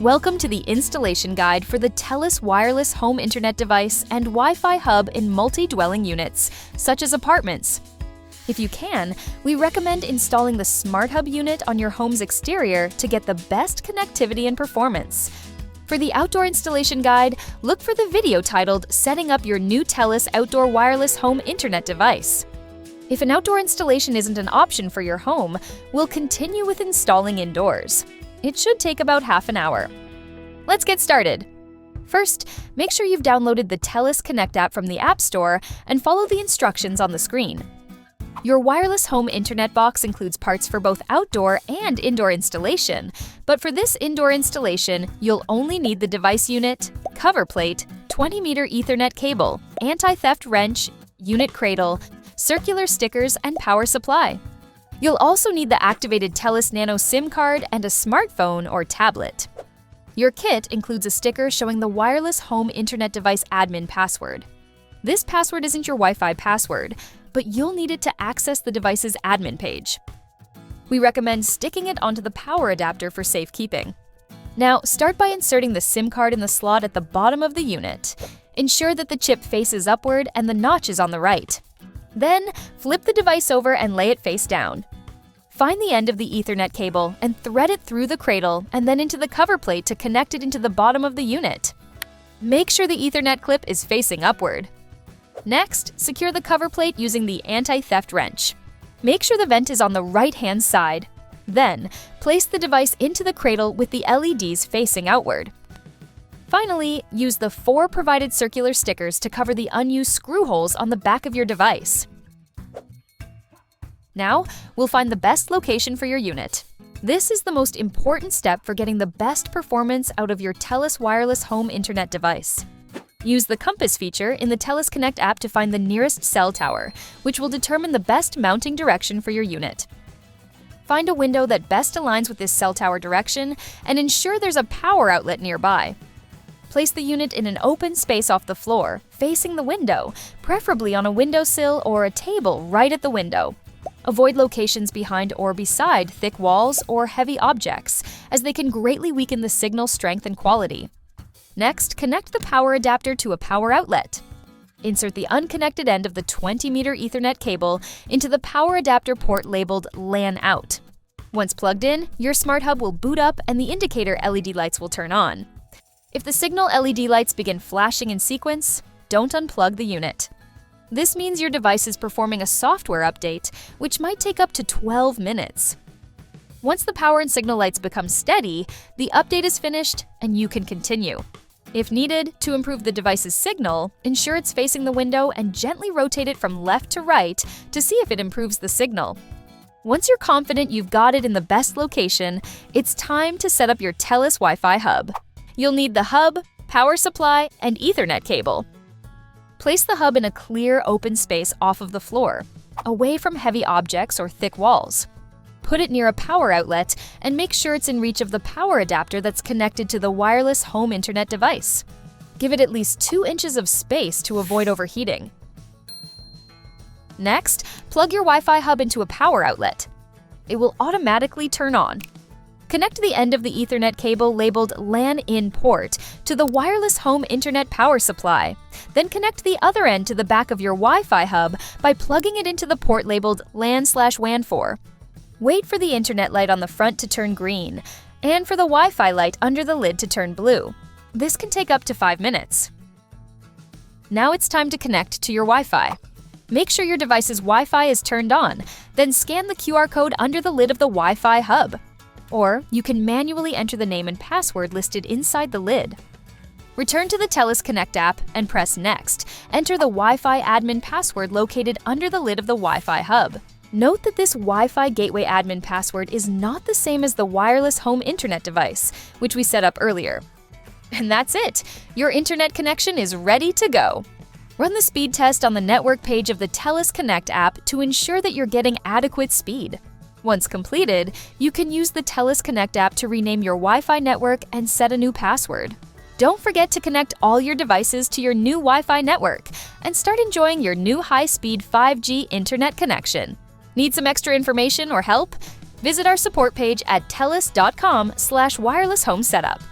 Welcome to the installation guide for the TELUS Wireless Home Internet device and Wi-Fi hub in multi-dwelling units, such as apartments. If you can, we recommend installing the Smart Hub unit on your home's exterior to get the best connectivity and performance. For the outdoor installation guide, look for the video titled Setting Up Your New TELUS Outdoor Wireless Home Internet Device. If an outdoor installation isn't an option for your home, we'll continue with installing indoors. It should take about half an hour. Let's get started. First, make sure you've downloaded the TELUS Connect app from the App Store and follow the instructions on the screen. Your wireless home internet box includes parts for both outdoor and indoor installation, but for this indoor installation, you'll only need the device unit, cover plate, 20-meter Ethernet cable, anti-theft wrench, unit cradle, circular stickers, and power supply. You'll also need the activated TELUS Nano SIM card and a smartphone or tablet. Your kit includes a sticker showing the wireless home internet device admin password. This password isn't your Wi-Fi password, but you'll need it to access the device's admin page. We recommend sticking it onto the power adapter for safekeeping. Now, start by inserting the SIM card in the slot at the bottom of the unit. Ensure that the chip faces upward and the notch is on the right. Then, flip the device over and lay it face down. Find the end of the Ethernet cable and thread it through the cradle and then into the cover plate to connect it into the bottom of the unit. Make sure the Ethernet clip is facing upward. Next, secure the cover plate using the anti-theft wrench. Make sure the vent is on the right-hand side. Then, place the device into the cradle with the LEDs facing outward. Finally, use the 4 provided circular stickers to cover the unused screw holes on the back of your device. Now, we'll find the best location for your unit. This is the most important step for getting the best performance out of your TELUS Wireless Home Internet device. Use the compass feature in the TELUS Connect app to find the nearest cell tower, which will determine the best mounting direction for your unit. Find a window that best aligns with this cell tower direction and ensure there's a power outlet nearby. Place the unit in an open space off the floor, facing the window, preferably on a windowsill or a table right at the window. Avoid locations behind or beside thick walls or heavy objects, as they can greatly weaken the signal strength and quality. Next, connect the power adapter to a power outlet. Insert the unconnected end of the 20-meter Ethernet cable into the power adapter port labeled LAN out. Once plugged in, your Smart Hub will boot up and the indicator LED lights will turn on. If the signal LED lights begin flashing in sequence, don't unplug the unit. This means your device is performing a software update, which might take up to 12 minutes. Once the power and signal lights become steady, the update is finished and you can continue. If needed, to improve the device's signal, ensure it's facing the window and gently rotate it from left to right to see if it improves the signal. Once you're confident you've got it in the best location, it's time to set up your TELUS Wi-Fi hub. You'll need the hub, power supply, and Ethernet cable. Place the hub in a clear, open space off of the floor, away from heavy objects or thick walls. Put it near a power outlet and make sure it's in reach of the power adapter that's connected to the wireless home internet device. Give it at least 2 inches of space to avoid overheating. Next, plug your Wi-Fi hub into a power outlet. It will automatically turn on. Connect the end of the Ethernet cable labeled LAN in port to the wireless home internet power supply. Then connect the other end to the back of your Wi-Fi hub by plugging it into the port labeled LAN/WAN4. Wait for the internet light on the front to turn green, and for the Wi-Fi light under the lid to turn blue. This can take up to 5 minutes. Now it's time to connect to your Wi-Fi. Make sure your device's Wi-Fi is turned on, then scan the QR code under the lid of the Wi-Fi hub. Or you can manually enter the name and password listed inside the lid. Return to the TELUS Connect app and press Next. Enter the Wi-Fi admin password located under the lid of the Wi-Fi hub. Note that this Wi-Fi gateway admin password is not the same as the wireless home internet device, which we set up earlier. And that's it! Your internet connection is ready to go. Run the speed test on the network page of the TELUS Connect app to ensure that you're getting adequate speed. Once completed, you can use the TELUS Connect app to rename your Wi-Fi network and set a new password. Don't forget to connect all your devices to your new Wi-Fi network and start enjoying your new high-speed 5G internet connection. Need some extra information or help? Visit our support page at telus.com/wirelesshomesetup.